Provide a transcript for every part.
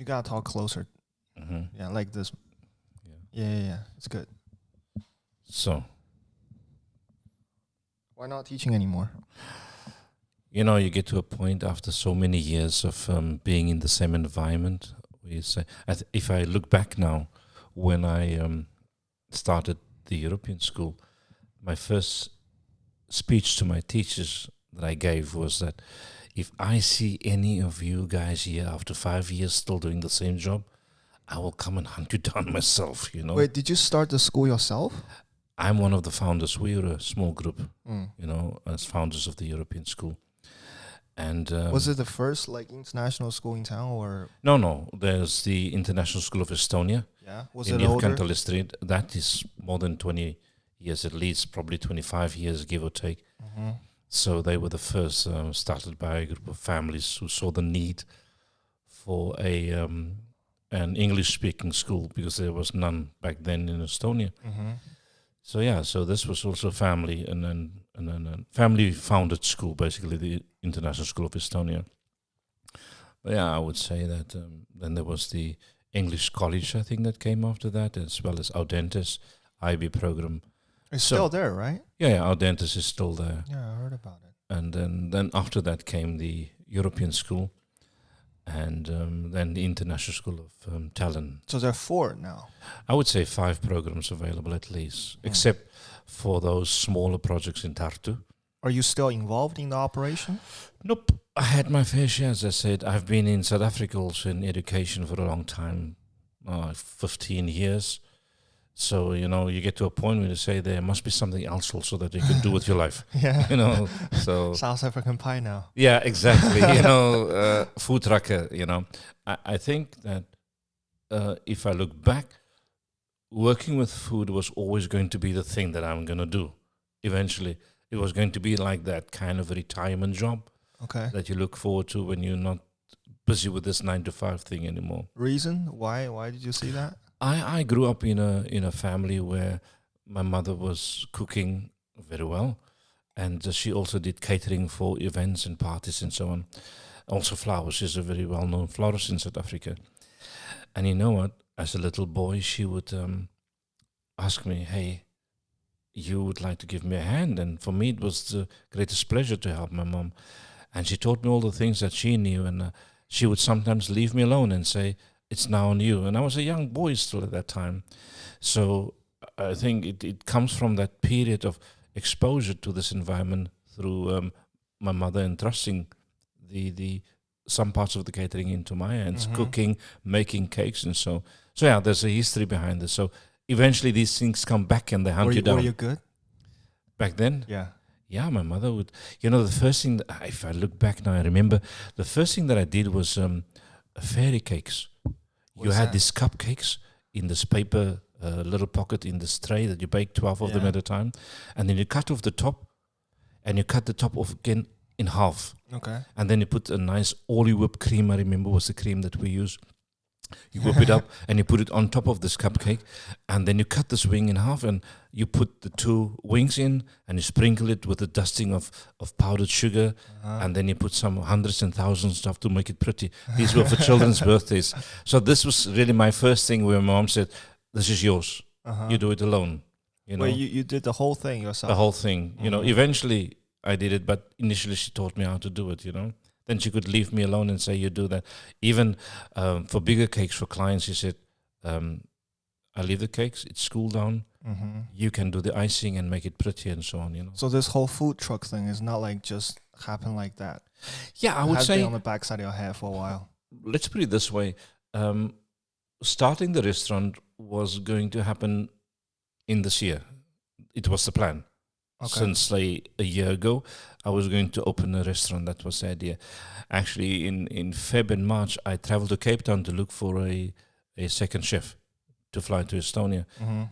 You gotta talk closer. Yeah, like this. Yeah. It's good. So, Why not teaching anymore? you get to a point after so many years of being in the same environment where you say, if I look back now, when I started the European school, my first speech to my teachers that I gave was that if I see any of you guys here after 5 years still doing the same job, I will come and hunt you down myself, Wait, did you start the school yourself? I'm one of the founders. We were a small group, as founders of the European school. And Was it the first international school in town, or no? There's the International School of Estonia. yeah? Was in it older? Untitled Chapter. That is more than 20 years at least, probably 25 years, give or take. So they were the first, started by a group of families who saw the need for an English-speaking school because there was none back then in Estonia. So this was also a family and then a family-founded school, basically the International School of Estonia. But I would say that then there was the English college, I think, that came after that, as well as Audentes IB program. It's still there, right? Yeah, Audentes is still there. Yeah, I heard about it. And then after that came the European school, and then the International School of Tallinn. So there are 4 now. I would say 5 programs available at least, except for those smaller projects in Tartu. Are you still involved in the operation? Nope. I had my fair share, as I said. I've been in South Africa also in education for a long time, 15 years. So, you get to a point where you say there must be something else also that you can do with your life. Yeah. So South African pie now. yeah, exactly. Food trucker, I think that if I look back, working with food was always going to be the thing that I'm going to do. Eventually, it was going to be like that kind of a retirement job that you look forward to when you're not busy with this 9-to-5 thing anymore. Reason? Why did you see that? I grew up in a family where my mother was cooking very well, and she also did catering for events and parties and so on. Also flowers. She's a very well-known florist in South Africa. And you know what? As a little boy, she would ask me, hey, you would like to give me a hand? And for me, it was the greatest pleasure to help my mom. And she taught me all the things that she knew, and she would sometimes leave me alone and say, it's now on you. And I was a young boy still at that time. So I think it comes from that period of exposure to this environment through my mother entrusting the some parts of the catering into my hands, cooking, making cakes, and so there's a history behind this. So eventually these things come back and they hunt you down. Were you good? Back then? Yeah, my mother would. The first thing, if I look back now, I remember the first thing that I did was fairy cakes. You had these cupcakes in this paper little pocket in this tray that you bake 12 of them at a time. And then you cut off the top, and you cut the top off again in half. Okay. And then you put a nice Oreo whipped cream, I remember was the cream that we use. You whip it up and you put it on top of this cupcake, and then you cut this wing in half and you put the 2 wings in and you sprinkle it with a dusting of powdered sugar, and then you put some hundreds and thousands of stuff to make it pretty. These were for children's birthdays. So this was really my first thing where my mom said, this is yours. You do it alone. Wait, you did the whole thing yourself? The whole thing. Eventually I did it, but initially she taught me how to do it, Then she could leave me alone and say, you do that. Even for bigger cakes for clients, she said, I leave the cakes, it's cooled down. You can do the icing and make it pretty and so on, So this whole food truck thing is not just happen like that. Yeah, I would has say been on the backside of your head for a while. Let's put it this way. Starting the restaurant was going to happen in this year. It was the plan. Since a year ago, I was going to open a restaurant. That was the idea. Actually, in Feb and March, I traveled to Cape Town to look for a second chef to fly to Estonia.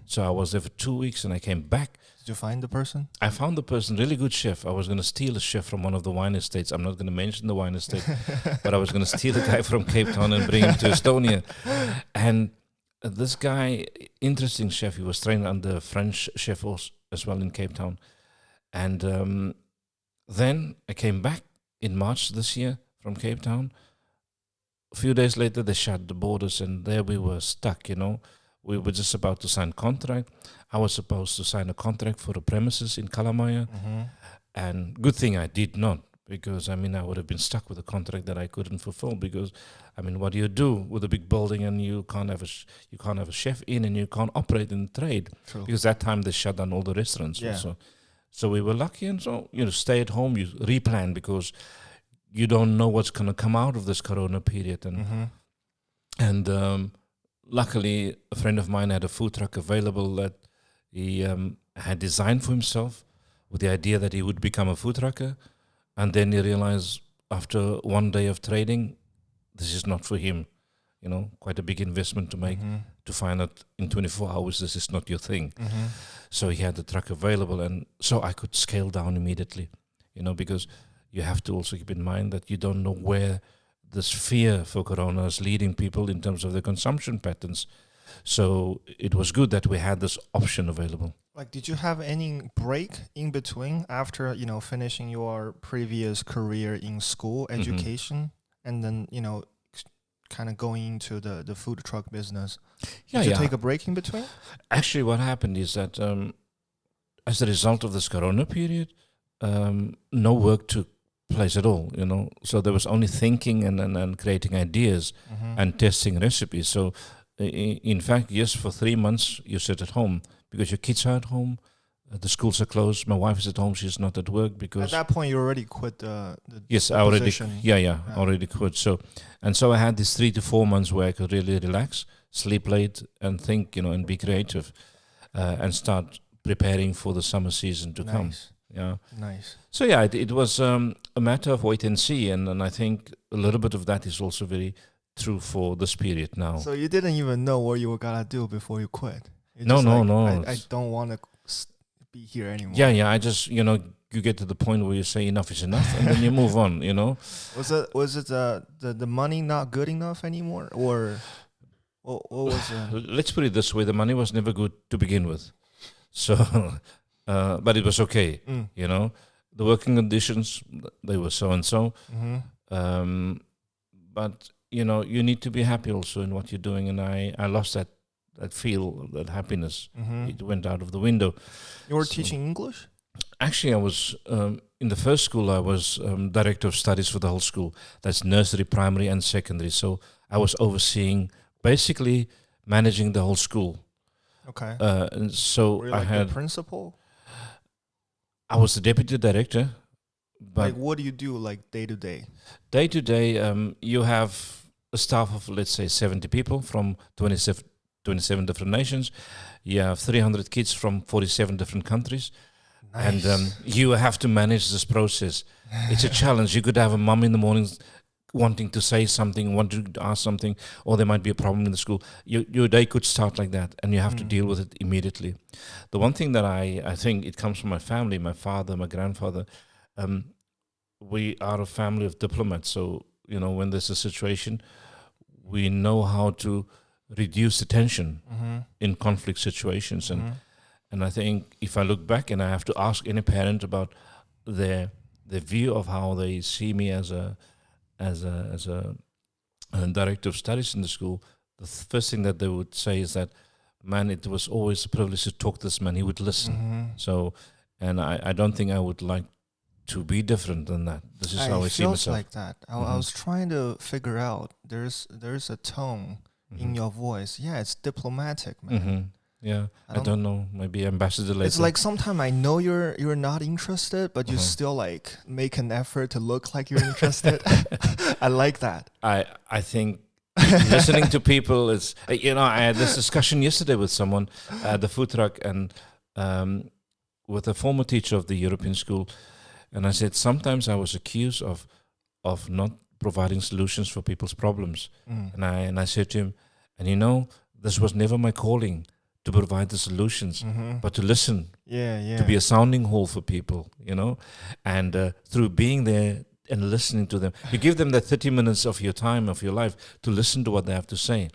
So I was there for 2 weeks and I came back. Did you find the person? I found the person, really good chef. I was going to steal a chef from one of the wine estates. I'm not going to mention the wine estate, but I was going to steal a guy from Cape Town and bring him to Estonia. And this guy, interesting chef, he was trained under a French chef as well in Cape Town. And then I came back in March this year from Cape Town. a few days later, they shut the borders, and there we were stuck. We were just about to sign contract. I was supposed to sign a contract for the premises in Kalamaya, and good thing I did not, because I would have been stuck with a contract that I couldn't fulfill. Because what do you do with a big building and you can't have a chef in, and you can't operate in the trade? True. Because that time they shut down all the restaurants. Yeah. Also. So we were lucky, and so stay at home, you replan, because you don't know what's going to come out of this Corona period. And luckily, a friend of mine had a food truck available that he had designed for himself, with the idea that he would become a food trucker. And then he realized after one day of trading, this is not for him. Quite a big investment to make, to find out in 24 hours this is not your thing. So he had the truck available, and so I could scale down immediately, because you have to also keep in mind that you don't know where this fear for Corona is leading people in terms of their consumption patterns. So it was good that we had this option available. Like, did you have any break in between after, finishing your previous career in school, education, and then, kind of going into the food truck business? Did you take a break in between? Actually, what happened is that as a result of this Corona period, no work took place at all, So there was only thinking and creating ideas and testing recipes. So in fact, yes, for 3 months you sit at home because your kids are at home, the schools are closed. My wife is at home; she's not at work because at that point you already quit the yes, the I already position. already quit. So I had these 3 to 4 months where I could really relax, sleep late, and think, and be creative, and start preparing for the summer season to come. Yeah. Nice. So yeah, it was a matter of wait and see, and I think a little bit of that is also very true for this period now. So you didn't even know what you were gonna do before you quit. No. I don't want to be here anymore. Yeah. I just you get to the point where you say enough is enough, and then you move on. Was it the money not good enough anymore, or what was it? Let's put it this way: the money was never good to begin with. So. But it was okay, The working conditions, they were so and so. But you need to be happy also in what you're doing. And I lost that feel, that happiness. It went out of the window. You were teaching English? Actually, I was in the first school. I was director of studies for the whole school. That's nursery, primary, and secondary. So I was overseeing, basically managing the whole school. Okay. And so were you I had the principal. I was the deputy director. But what do you do day to day? Day to day, you have a staff of, let's say, 70 people from 27 different nations. You have 300 kids from 47 different countries. Nice. And you have to manage this process. It's a challenge. You could have a mom in the mornings wanting to say something, wanting to ask something, or there might be a problem in the school. Your day could start like that, and you have to deal with it immediately. The one thing that I think it comes from my family, my father, my grandfather. We are a family of diplomats, so when there's a situation, we know how to reduce the tension in conflict situations. And I think if I look back and I have to ask any parent about their view of how they see me as a director of studies in the school, the first thing that they would say is that, man, it was always a privilege to talk to this man. He would listen. So, and I don't think I would like to be different than that. This is how I see myself. It feels like that. I was trying to figure out. There's a tone in your voice. Yeah, it's diplomatic, man. Yeah, I don't know. Maybe ambassador later. It's like sometimes I know you're not interested, but you still make an effort to look like you're interested. I like that. I think listening to people is, I had this discussion yesterday with someone at the food truck and with a former teacher of the European school. And I said, sometimes I was accused of not providing solutions for people's problems. And I said to him, and this was never my calling to provide the solutions, but to listen, to be a sounding hole for people, and through being there and listening to them, you give them that 30 minutes of your time, of your life, to listen to what they have to say.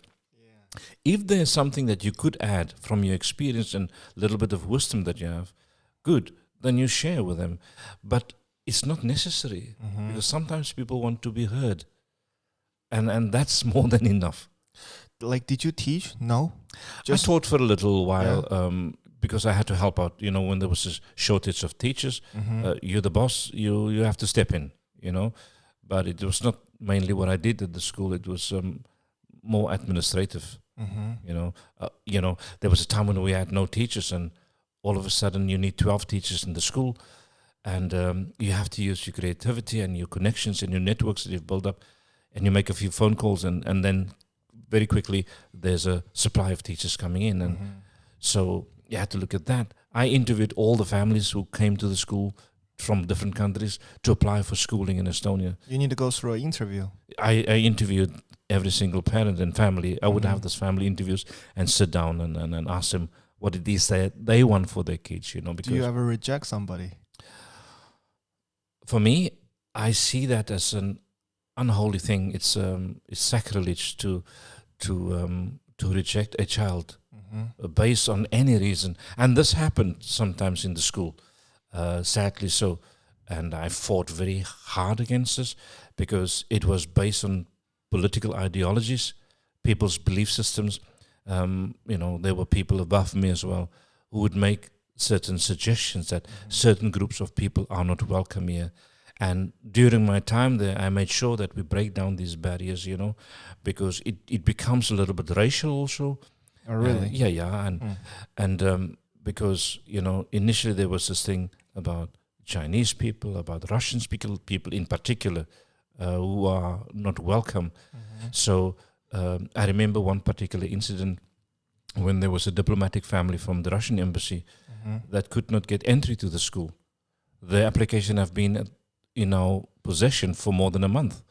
If there's something that you could add from your experience and a little bit of wisdom that you have, good, then you share with them. But it's not necessary, because sometimes people want to be heard. and that's more than enough. Like, did you teach? No. I taught for a little while Yeah. because I had to help out. When there was a shortage of teachers, Mm-hmm. you're the boss. You have to step in. But it was not mainly what I did at the school. It was more administrative. Mm-hmm. There was a time when we had no teachers, and all of a sudden you need 12 teachers in the school, and you have to use your creativity and your connections and your networks that you've built up, and you make a few phone calls, and then very quickly there's a supply of teachers coming in, and so you had to look at that. I interviewed all the families who came to the school from different countries to apply for schooling in Estonia. You need to go through an interview. I interviewed every single parent and family. I would have those family interviews and sit down and ask them what it is that they want for their kids, because Do you ever reject somebody? for me, I see that as an unholy thing. It's sacrilege to reject a child based on any reason. And this happened sometimes in the school, sadly so. And I fought very hard against this because it was based on political ideologies, people's belief systems. There were people above me as well who would make certain suggestions that certain groups of people are not welcome here. And during my time there, I made sure that we break down these barriers, because it becomes a little bit racial also. Oh, really? Yeah. And because, initially there was this thing about Chinese people, about Russian people in particular, who are not welcome. So I remember one particular incident when there was a diplomatic family from the Russian embassy that could not get entry to the school. The application have been in our possession for more than a month.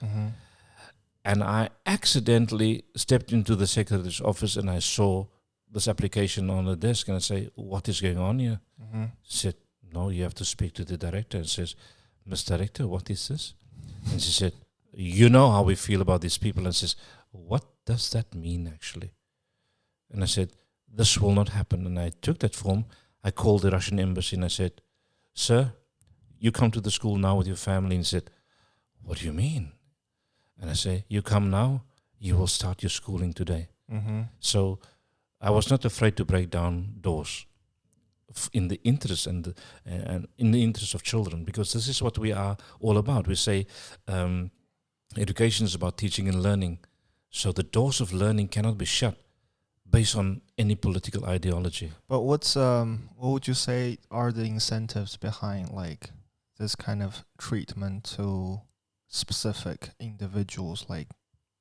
And I accidentally stepped into the secretary's office and I saw this application on the desk and I say, what is going on here? She said, no, you have to speak to the director. And says, Miss Director, what is this? And she said, you know how we feel about these people. And says, what does that mean actually? And I said, this will not happen. And I took that form. I called the Russian embassy and I said, sir, you come to the school now with your family. And he said, what do you mean? And I say, you come now, you will start your schooling today. So I was not afraid to break down doors in the interest and in the interest of children, because this is what we are all about. We say education is about teaching and learning. So the doors of learning cannot be shut based on any political ideology. But what would you say are the incentives behind like this kind of treatment to specific individuals, like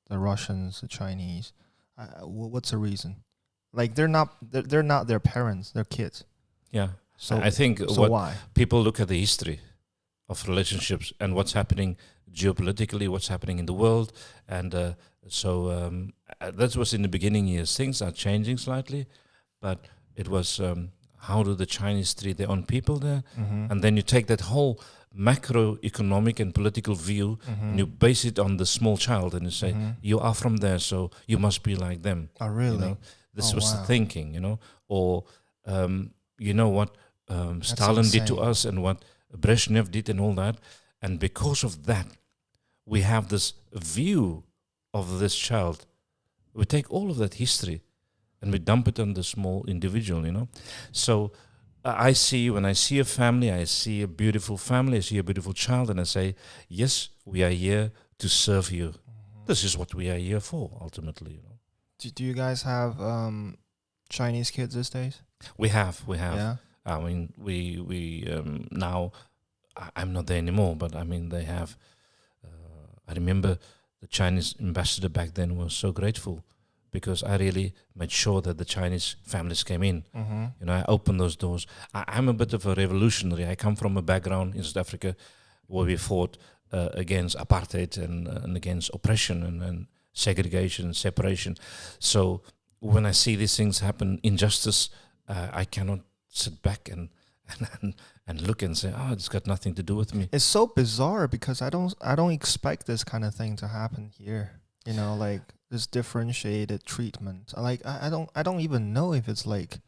the Russians, the Chinese? What's the reason? Like they're not their parents, they're kids. Yeah. So I think why people look at the history of relationships and what's happening geopolitically, what's happening in the world, and so that was in the beginning years. Things are changing slightly, but it was how do the Chinese treat their own people there, and then you take that whole macroeconomic and political view and you base it on the small child and you say you are from there, so you must be like them. Oh, really? This was the thinking, or what Stalin did to us and what Brezhnev did and all that. And because of that, we have this view of this child. We take all of that history and we dump it on the small individual, So I see, when I see a family, I see a beautiful family, I see a beautiful child, and I say, yes, we are here to serve you. This is what we are here for, ultimately, Do you guys have Chinese kids these days? We have. Yeah. I mean, we now, I'm not there anymore, but I mean, they have, I remember the Chinese ambassador back then was so grateful because I really made sure that the Chinese families came in. I opened those doors. I'm a bit of a revolutionary. I come from a background in South Africa where we fought against apartheid and against oppression and segregation and separation. So when I see these things happen, injustice, I cannot sit back and look and say, it's got nothing to do with me. It's so bizarre because I don't expect this kind of thing to happen here. Like this differentiated treatment. Like I don't even know if it's like,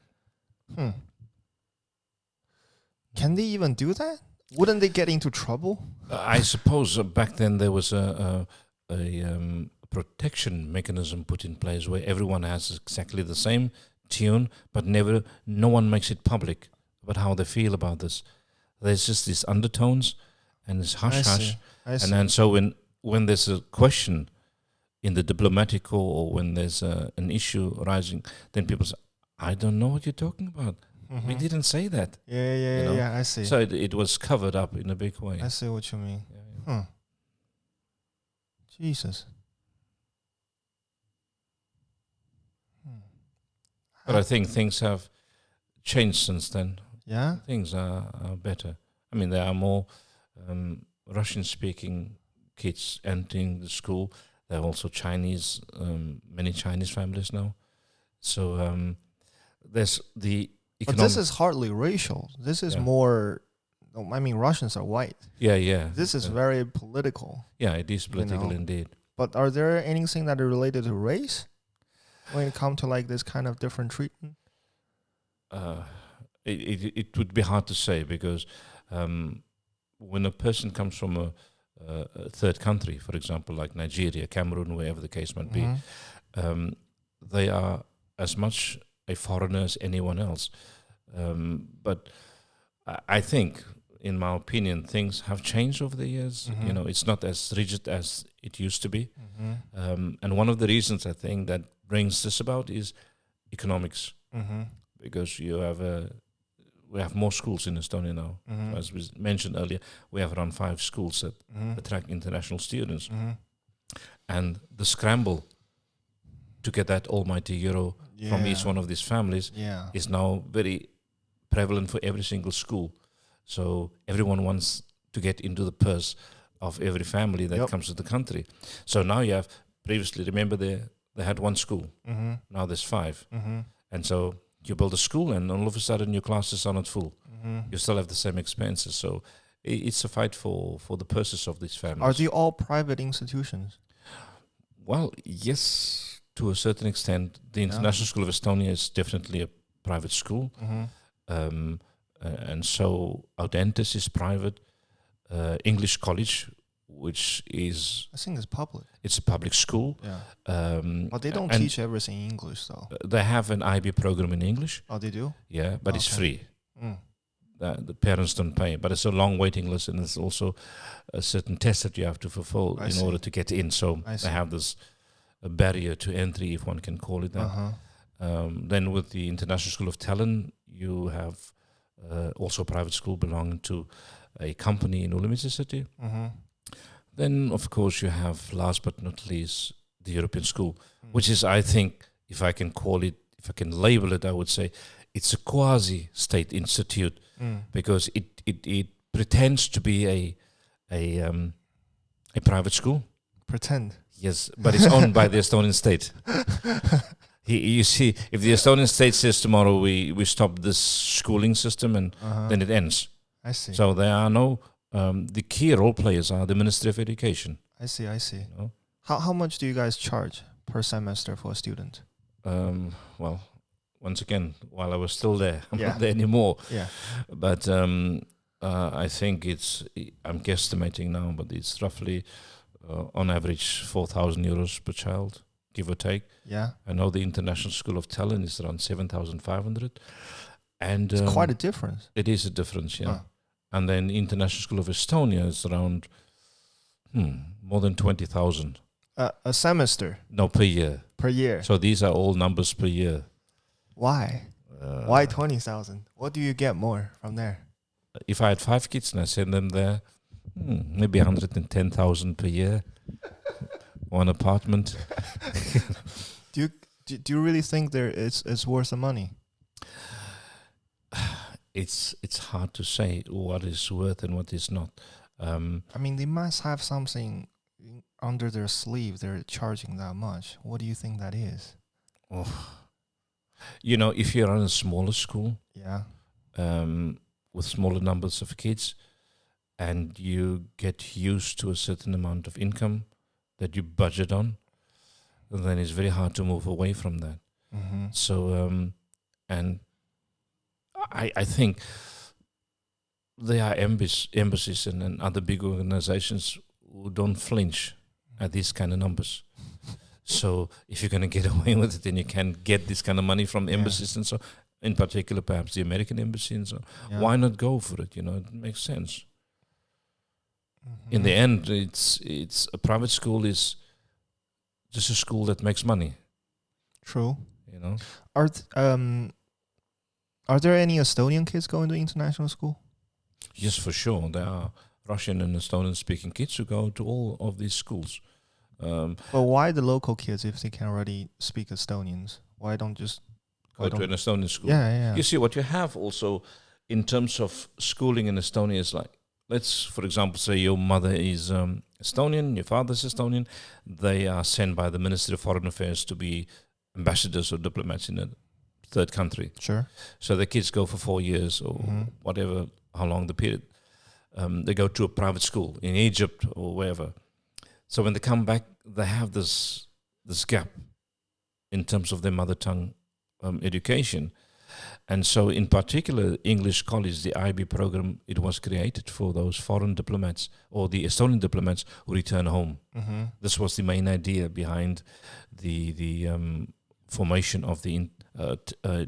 can they even do that? Wouldn't they get into trouble? I suppose back then there was a protection mechanism put in place where everyone has exactly the same tune, but no one makes it public about how they feel about this. There's just these undertones and this hush hush, and then so when there's a question in the diplomatic or when there's an issue arising, then people say, "I don't know what you're talking about. We didn't say that." Yeah. I see. So it was covered up in a big way. I see what you mean. Huh. Jesus. But I think things have changed since then. Yeah? Things are better. I mean, there are more Russian-speaking kids entering the school. There are also Chinese, many Chinese families now. So there's the economic... But this is hardly racial. This is more... I mean, Russians are white. Yeah. This is very political. Yeah, it is political indeed. But are there anything that are related to race when it comes to like this kind of different treatment? It would be hard to say because when a person comes from a third country, for example, like Nigeria, Cameroon, wherever the case might be, they are as much a foreigner as anyone else. But I think, in my opinion, things have changed over the years. You know, it's not as rigid as it used to be. And one of the reasons I think that brings this about is economics, because we have more schools in Estonia now. As we mentioned earlier, we have around 5 schools that attract international students. And the scramble to get that almighty euro from each one of these families is now very prevalent for every single school. So everyone wants to get into the purse of every family that comes to the country. So now you have, previously, remember they had 1 school. Now there's 5. And so you build a school and all of a sudden your classes are not full. You still have the same expenses. So it's a fight for the purses of these families. Are they all private institutions? Well, yes, to a certain extent. The International School of Estonia is definitely a private school. And so Audentes is private. English College, which is... I think it's public. It's a public school. But they don't teach everything in English, though. They have an IB program in English. Oh, they do? Yeah, but it's free. The parents don't pay. But it's a long waiting list, and there's also a certain test that you have to fulfill in order to get in. So they have this barrier to entry, if one can call it that. Then with the International School of Tallinn, you have also a private school belonging to a company in Ulimitsa city. Then, of course, you have, last but not least, the European School, which is, I think, if I can call it, if I can label it, I would say it's a quasi-state institute because it pretends to be a private school. Pretend? Yes, but it's owned by the Estonian state. You see, if the Estonian state says tomorrow we stop this schooling system and then it ends. I see. So there are no... the key role players are the Ministry of Education. I see. You know? How much do you guys charge per semester for a student? Well, once again, while I was still there, I'm not there anymore. But I think I'm guesstimating now, but it's roughly on average 4,000 euros per child, give or take. I know the International School of Tallinn is around 7,500. And it's quite a difference. It is a difference, And then International School of Estonia is around more than 20,000. A semester? No, per year. Per year. So these are all numbers per year. Why? Why 20,000? What do you get more from there? If I had 5 kids and I send them there, maybe 110,000 per year. 1 apartment. Do you really think it's worth the money? It's hard to say what is worth and what is not. I mean, they must have something under their sleeve. They're charging that much. What do you think that is? You know, if you're in a smaller school, with smaller numbers of kids, and you get used to a certain amount of income that you budget on, then it's very hard to move away from that. So, and I think there are embassies and other big organizations who don't flinch at these kind of numbers. So if you're going to get away with it, then you can get this kind of money from embassies and so, in particular, perhaps the American embassy and so. Yeah. Why not go for it? You know, it makes sense. Mhm. In the end, it's a private school is just a school that makes money. True. You know, Are there any Estonian kids going to international school? yes, for sure. There are Russian and Estonian-speaking kids who go to all of these schools. But why the local kids if they can already speak Estonians? Why don't just Go to an Estonian school. Yeah. You see, what you have also in terms of schooling in Estonia is like, let's, for example, say your mother is Estonian, your father's Estonian. They are sent by the Ministry of Foreign Affairs to be ambassadors or diplomats in a third country. Sure. So the kids go for 4 years or whatever, how long the period. They go to a private school in Egypt or wherever. So when they come back, they have this gap in terms of their mother tongue education. And so in particular, English College, the IB program, it was created for those foreign diplomats or the Estonian diplomats who return home. Mm-hmm. This was the main idea behind the formation of the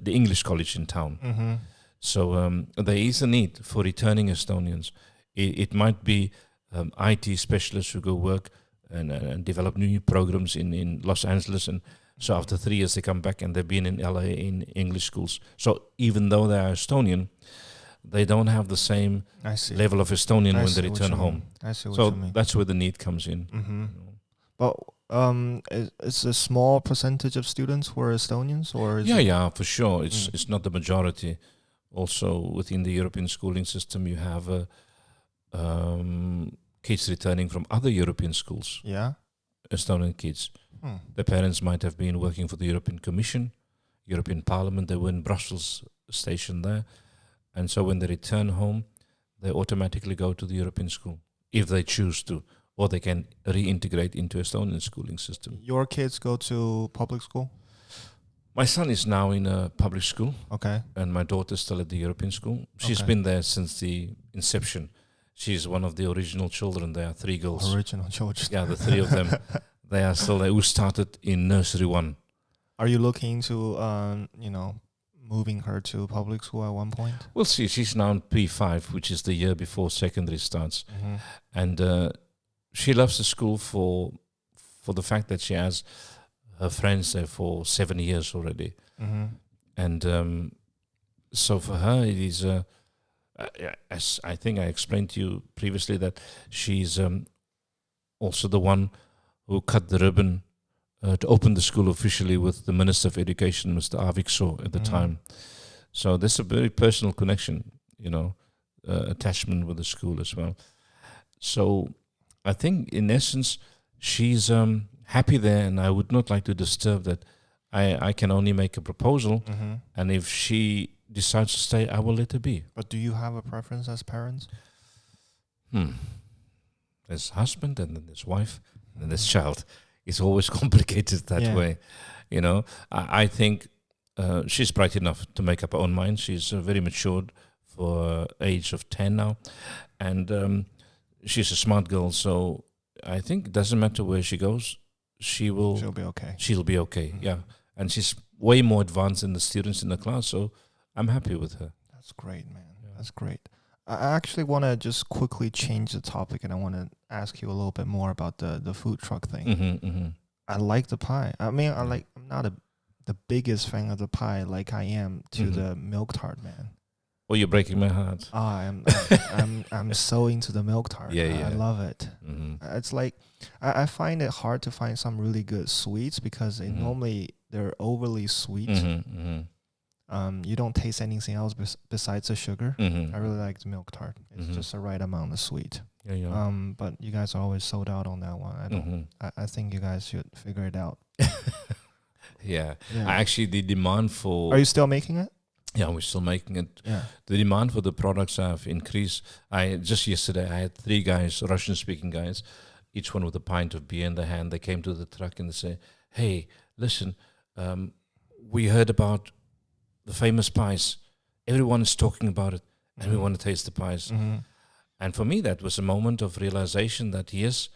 English College in town. Mm-hmm. So there is a need for returning Estonians. It might be IT specialists who go work and develop new programs in Los Angeles, and so after 3 years they come back and they've been in LA in English schools. So even though they are Estonian, they don't have the same level of Estonian when they return home. I see what So you mean. that's where the need comes in. Mm-hmm. But it's a small percentage of students who are Estonians, or is Yeah, for sure. It's not the majority. Also within the European schooling system, you have kids returning from other European schools. Yeah. Estonian kids. Their parents might have been working for the European Commission, European Parliament. They were in Brussels stationed there. And so when they return home, they automatically go to the European school, if they choose to, or they can reintegrate into Estonian schooling system. Your kids go to public school? My son is now in a public school. Okay. And my daughter's still at the European school. She's been there since the inception. She's one of the original children. There are 3 girls. Original children. Yeah, the 3 of them. They are still there. Who started in nursery 1. Are you looking into, moving her to public school at one point? We'll see. She's now in P5, which is the year before secondary starts. Mm-hmm. And she loves the school for the fact that she has her friends there for 7 years already. Mm-hmm. And so for her, it is, as I think I explained to you previously, that she's also the one who cut the ribbon to open the school officially with the Minister of Education, Mr. Aaviksoo, at the time. So there's a very personal connection, attachment with the school as well. So I think, in essence, she's happy there, and I would not like to disturb that. I can only make a proposal, and if she decides to stay, I will let her be. But do you have a preference as parents? There's husband, and then there's wife, and then there's child. It's always complicated that way. I think she's bright enough to make up her own mind. She's very matured for age of 10 now. And she's a smart girl, so I think it doesn't matter where she goes. She'll be okay. She'll be okay, yeah. And she's way more advanced than the students in the class, so I'm happy with her. That's great, man. Yeah. That's great. I actually want to just quickly change the topic, and I want to ask you a little bit more about the food truck thing. I like the pie. I mean, I'm not the biggest fan of the pie like I am to the milk tart, man. Oh, you're breaking my heart. I'm so into the milk tart. I love it. It's like I find it hard to find some really good sweets because normally they're overly sweet. You don't taste anything else besides the sugar. I really like the milk tart. It's just the right amount of sweet. But you guys are always sold out on that one. I think you guys should figure it out. Yeah. Actually, the demand for... Are you still making it? Yeah, we're still making it. Yeah. The demand for the products have increased. Just yesterday, I had 3 guys, Russian-speaking guys, each one with a pint of beer in their hand. They came to the truck and they say, "Hey, listen, we heard about the famous pies. Everyone is talking about it, and we want to taste the pies." And for me, that was a moment of realization that, yes,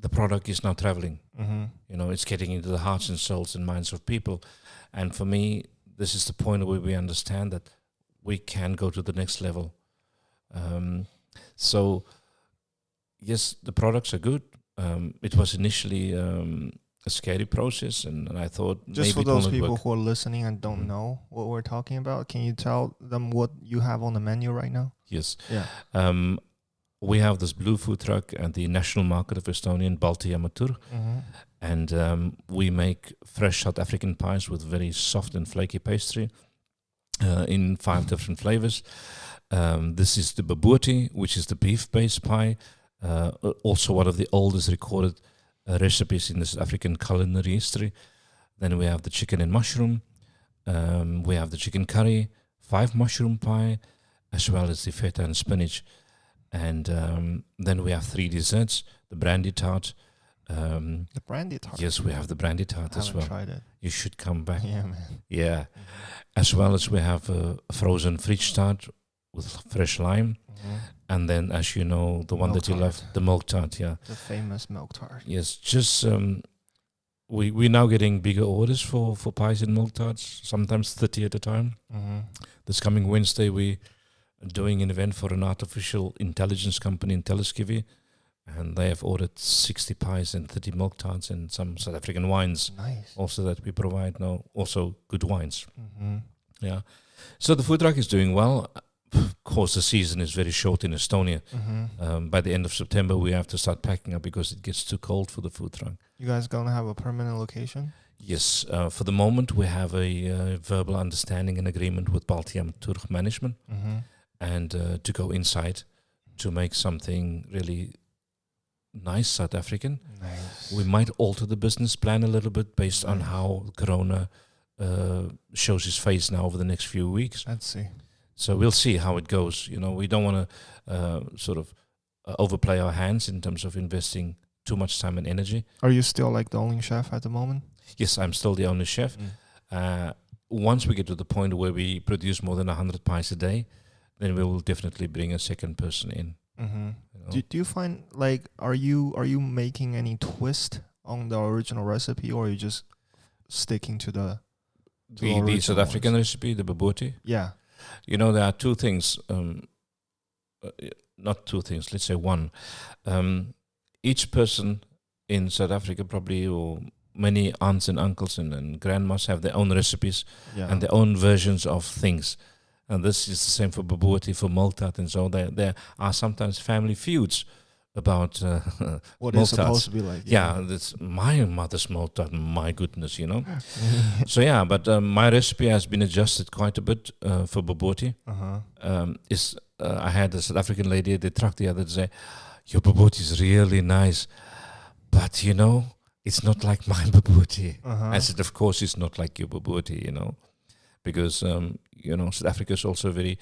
the product is now traveling. Mm-hmm. You know, it's getting into the hearts and souls and minds of people. And for me, this is the point where we understand that we can go to the next level. So, yes, the products are good. It was initially a scary process, and I thought Just maybe for it will those not people work. who are listening and don't Mhm. know what we're talking about, can you tell them what you have on the menu right now? Yes. Yeah. We have this blue food truck at the national market of Estonia in Balti-Amatur, Mm-hmm. and we make fresh South African pies with very soft and flaky pastry in 5 different flavors. This is the babuti, which is the beef-based pie, also one of the oldest recorded recipes in the South African culinary history. Then we have the chicken and mushroom. We have the chicken curry, 5 mushroom pie, as well as the feta and spinach. And then we have 3 desserts, the brandy tart. The Brandy Tart. Yes, we have the brandy tart I as haven't well. tried it. You should come back. Yeah, man. Yeah. As well as we have a frozen fridge tart with fresh lime. Mm-hmm. And then, as you know, the one Milk that you love, tart. the milk tart, yeah. The famous milk tart. Yes, just we're now getting bigger orders for pies and milk tarts, sometimes 30 at a time. Mm-hmm. This coming Wednesday, we are doing an event for an artificial intelligence company in Teleskivi, and they have ordered 60 pies and 30 milk tarts and some South African wines Nice. also that we provide now, also good wines. Mm-hmm. Yeah. So the food truck is doing well. Of course, the season is very short in Estonia. Mm-hmm. By the end of September, we have to start packing up because it gets too cold for the food truck. You guys gonna have a permanent location? Yes, for the moment, we have a verbal understanding and agreement with Balti-Amatur management Mm-hmm. and to go inside to make something really nice South African. Nice. We might alter the business plan a little bit based on how Corona shows his face now over the next few weeks. Let's see. So we'll see how it goes. You know, we don't want to sort of overplay our hands in terms of investing too much time and energy. Are you still like the only chef at the moment? Yes, I'm still the only chef. Once we get to the point where we produce more than 100 pies a day, then we will definitely bring a second person in. Mm-hmm. You know. Do you find like are you making any twist on the original recipe, or are you just sticking to the The original South African recipe, the babuti. Yeah. You know, there are two things. Not two things. Let's say one. Each person in South Africa probably, or many aunts and uncles and grandmas have their own recipes Yeah. and their own versions of things. And this is the same for babuti, for milk tart, and so there are sometimes family feuds about what milk it's supposed tarts. to be like. Yeah, that's my mother's milk tart. My goodness, you know. So yeah, but my recipe has been adjusted quite a bit for babuti. Uh-huh. I had a South African lady at the truck the other day say, "Your babuti is really nice, but you know, it's not like my babuti." Uh-huh. I said, "Of course, it's not like your babuti, you know, because you know, South Africa is also a very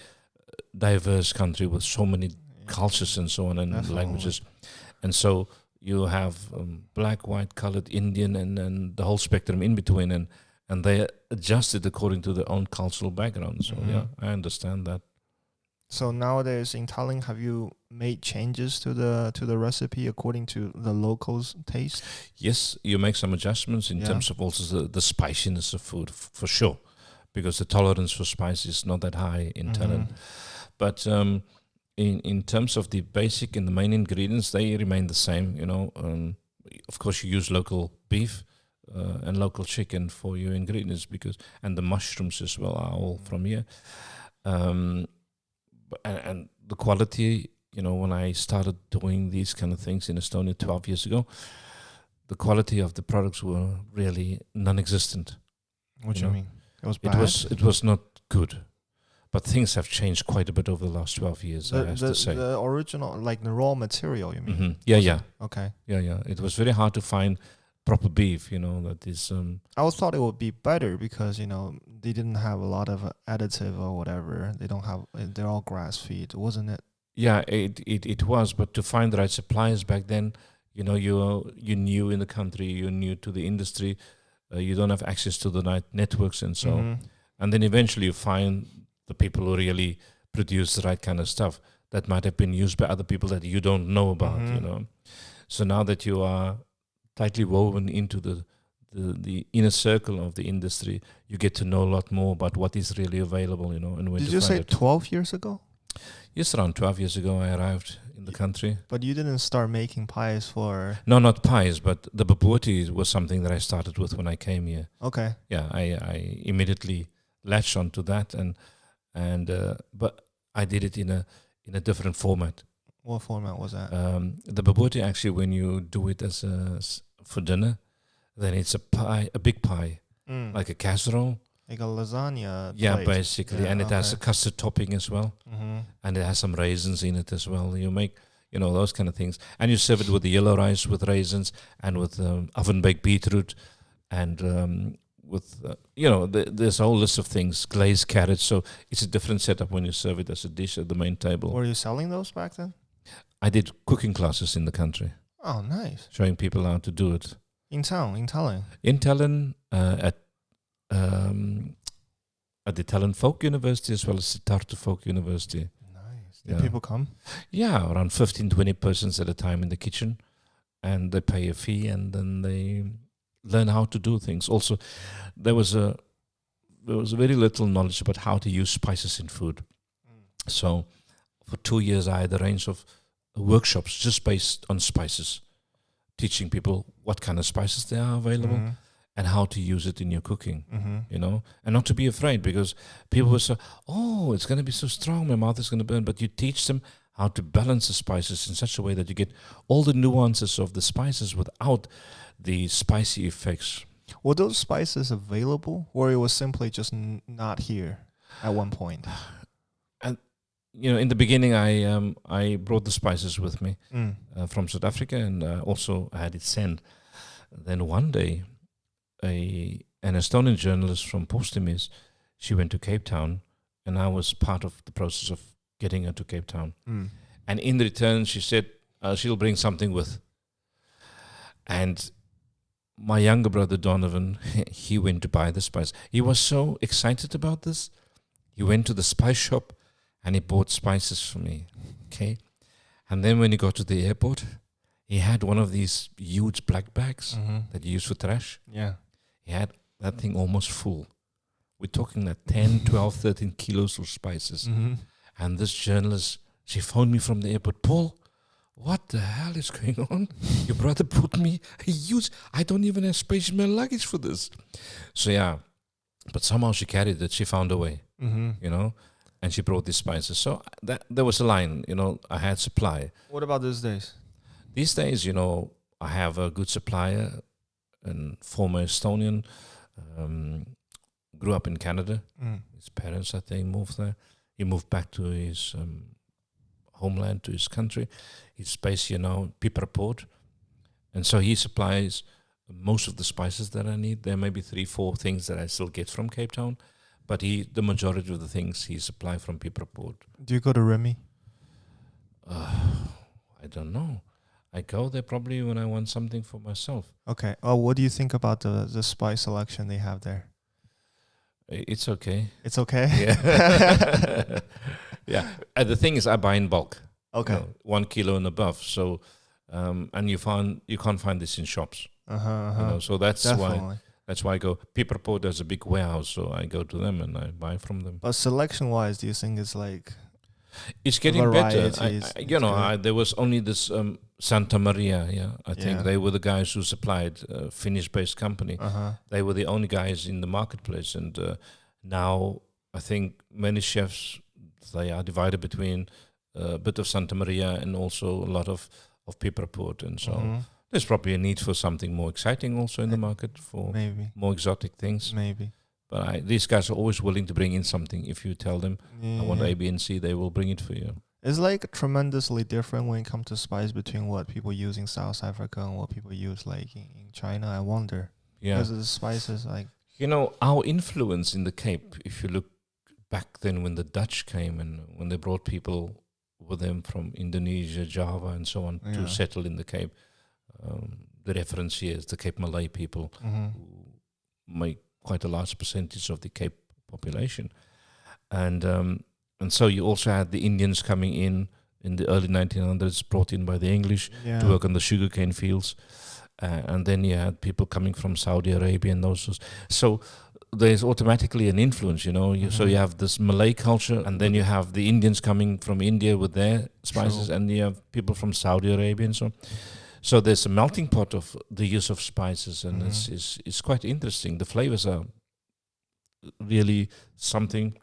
diverse country with so many cultures and so on and Definitely. languages, and so you have black, white, colored, Indian, and the whole spectrum in between, and they adjust it according to their own cultural background. So Mhm. yeah, I understand that. So nowadays in Tallinn, have you made changes to the recipe according to the locals' taste? Yes, you make some adjustments in Yeah. terms of also the spiciness of food, for sure, because the tolerance for spice is not that high in Tallinn. But in terms of the basic and the main ingredients, they remain the same. You know, of course, you use local beef and local chicken for your ingredients and the mushrooms as well are all from here. And the quality, you know, when I started doing these kind of things in Estonia 12 years ago, the quality of the products were really non-existent. What do You you know, mean? It was bad. It was not good. But things have changed quite a bit over the last 12 years, I have to say. The original, like the raw material, you mean? Mhm. Yeah. Okay. Yeah. It was very hard to find proper beef, you know, that is... I always thought it would be better because, you know, they didn't have a lot of additive or whatever. They don't have, they're all grass feed, wasn't it? Yeah, it was, but to find the right suppliers back then, you know, you're new in the country, you're new to the industry, you don't have access to the right networks and so. Mhm. And then eventually you find the people who really produce the right kind of stuff that might have been used by other people that you don't know about, you Mhm. know. So now that you are tightly woven into the inner circle of the industry, you get to know a lot more about what is really available, and where Did to you find say it. 12 years ago? Yes, around 12 years ago, I arrived in the country. But you didn't start making pies for... No, not pies, but the baboti was something that I started with when I came here. Okay. Yeah, I immediately latched onto that, but I did it in a different format. What format was that? The baboti, actually, when you do it for dinner, then it's a big pie, like a casserole. Like a lasagna Yeah, plate. basically, Yeah, and it has a custard topping as well, Mm-hmm. and it has some raisins in it as well. You make, those kind of things, and you serve it with the yellow rice with raisins and with oven baked beetroot, and with there's a whole list of things, glazed carrots. So it's a different setup when you serve it as a dish at the main table. Were you selling those back then? I did cooking classes in the country, Oh, nice. showing people how to do it. In town, in Tallinn. In Tallinn, at the Tallinn Folk University as well as the Tartu Folk University. Nice. Did Yeah. people come? Yeah, around 15, 20 persons at a time in the kitchen, and they pay a fee, and then they learn how to do things. Also, there was very little knowledge about how to use spices in food. So for 2 years, I had a range of workshops just based on spices, teaching people what kind of spices there are available and how to use it in your cooking, and not to be afraid, because people will say, oh, it's going to be so strong, my mouth is going to burn. But you teach them how to balance the spices in such a way that you get all the nuances of the spices without the spicy effects. Were those spices available, or it was simply just not here at one point? And in the beginning, I brought the spices with me from South Africa, and also I had it sent. Then one day, an Estonian journalist from Postimees, she went to Cape Town, and I was part of the process of getting her to Cape Town. And in return, she said she'll bring something with. And my younger brother Donovan, he went to buy the spice. He was so excited about this. He went to the spice shop and he bought spices for me. Okay. And then when he got to the airport, he had one of these huge black bags that you use for trash. Yeah. He had that thing almost full. We're talking like 10, 12, 13 kilos of spices. And this journalist, she phoned me from the airport, Paul, what the hell is going on? Your brother brought me a huge, I don't even have space in my luggage for this. So yeah, but somehow she carried it. She found a way, and she brought these spices. So there was a line, I had supply. What about these days? These days, I have a good supplier, and former Estonian, grew up in Canada. His parents, I think, moved there. He moved back to his homeland, to his country. He's based here now, Port. And so he supplies most of the spices that I need. There may be 3-4 things that I still get from Cape Town, but the majority of the things he supplies from Port. Do you go to Remy? I don't know. I go there probably when I want something for myself. Okay. Oh, what do you think about the spice selection they have there? It's okay. It's okay? Yeah. Yeah. The thing is, I buy in bulk. Okay. 1 kilo and above. So, and you can't find this in shops. So that's Definitely. why I go. Port has a big warehouse, so I go to them and I buy from them. But selection-wise, do you think it's like... It's getting better. Varieties, there was only this Santa Maria. Yeah, I think Yeah. they were the guys who supplied, Finnish-based company. They were the only guys in the marketplace, and now I think many chefs, they are divided between a bit of Santa Maria and also a lot of Port, and so there's probably a need for something more exciting also in the market for Maybe. more exotic things. Maybe. But these guys are always willing to bring in something. If you tell them, I want A, B, and C, they will bring it for you. It's like tremendously different when it comes to spice between what people use in South Africa and what people use like in China. I wonder. Yeah. Because the spices like... Our influence in the Cape, if you look back then when the Dutch came and when they brought people with them from Indonesia, Java, and so on to settle in the Cape, the reference here is the Cape Malay people who make quite a large percentage of the Cape population. And so you also had the Indians coming in, in the early 1900s, brought in by the English to work on the sugarcane fields. And then you had people coming from Saudi Arabia and those. So there's automatically an influence, So you have this Malay culture, and then you have the Indians coming from India with their spices, and you have people from Saudi Arabia and so on. So there's a melting pot of the use of spices, and it's quite interesting. The flavors are really something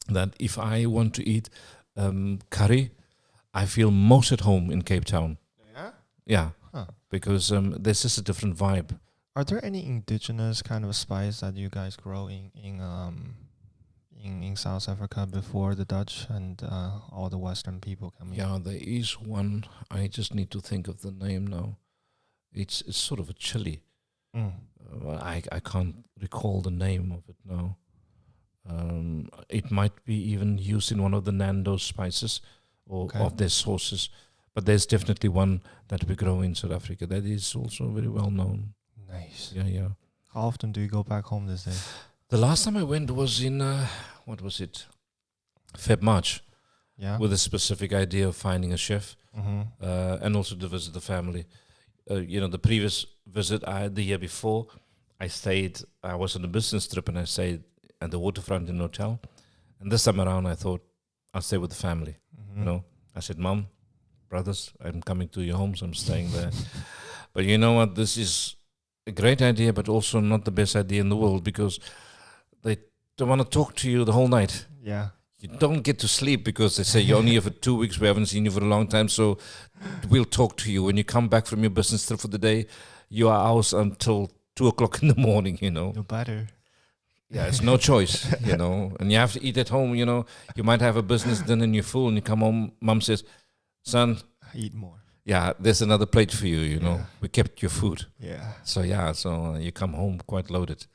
that if I want to eat curry, I feel most at home in Cape Town. Yeah. Huh. Because there's just a different vibe. Are there any indigenous kind of spice that you guys grow in South Africa before the Dutch and all the Western people coming? Yeah, there is one. I just need to think of the name now. It's sort of a chili. I can't recall the name of it now. It might be even used in one of the Nando's spices or of their sauces. But there's definitely one that we grow in South Africa that is also very well known. Nice. Yeah. How often do you go back home these days? The last time I went was in, what was it? March. Yeah. With a specific idea of finding a chef and also to visit the family. The previous visit I had the year before, I was on a business trip and I stayed at the waterfront in an hotel. And this time around I thought I'll stay with the family. I said, Mom, brothers, I'm coming to your homes, I'm staying there. But you know what, this is a great idea, but also not the best idea in the world, because they don't want to talk to you the whole night. Yeah. You don't get to sleep because they say you're only here for 2 weeks, we haven't seen you for a long time, so we'll talk to you. When you come back from your business trip for the day, you are ours until 2 o'clock in the morning, No better. Yeah, it's no choice, and you have to eat at home, you might have a business dinner and you're full and you come home, Mom says, son, eat more. Yeah, there's another plate for you, We kept your food. Yeah. So you come home quite loaded.